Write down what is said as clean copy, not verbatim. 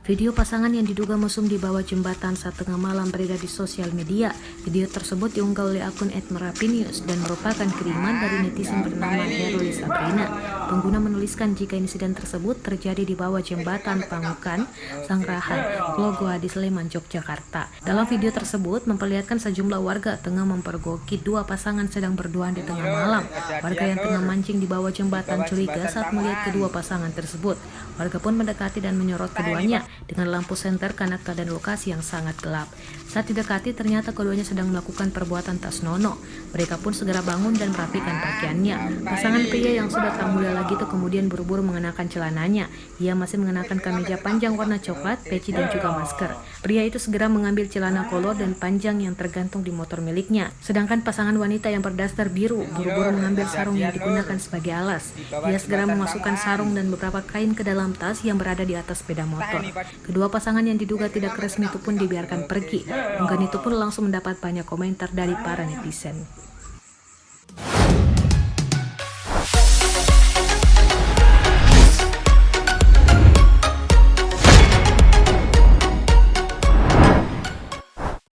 Video pasangan yang diduga mesum di bawah jembatan saat tengah malam beredar di sosial media. Video tersebut diunggah oleh akun @merapinews dan merupakan kiriman dari netizen bernama Herli Sabrina. Pengguna menuliskan jika insiden tersebut terjadi di bawah jembatan Pangukan, Sangrahan, Logoa di Sleman, Yogyakarta. Dalam video tersebut memperlihatkan sejumlah warga tengah mempergoki dua pasangan sedang berduaan di tengah malam. Warga yang tengah mancing di bawah jembatan curiga saat melihat kedua pasangan tersebut. Warga pun mendekati dan menyorot keduanya dengan lampu senter karena keadaan lokasi yang sangat gelap. Saat didekati ternyata keduanya sedang melakukan perbuatan tak senonoh. Mereka pun segera bangun dan merapikan pakaiannya. Pasangan pria yang sudah tak muda lagi itu kemudian buru-buru mengenakan celananya. Ia masih mengenakan kemeja panjang warna coklat, peci dan juga masker. Pria itu segera mengambil celana kolor dan panjang yang tergantung di motor miliknya. Sedangkan pasangan wanita yang berdaster biru buru-buru mengambil sarung yang digunakan sebagai alas. Ia segera memasukkan sarung dan beberapa kain ke dalam tas yang berada di atas sepeda motor. Kedua pasangan yang diduga tidak resmi itu pun dibiarkan pergi. Unggahan itu pun langsung mendapat banyak komentar dari para netizen.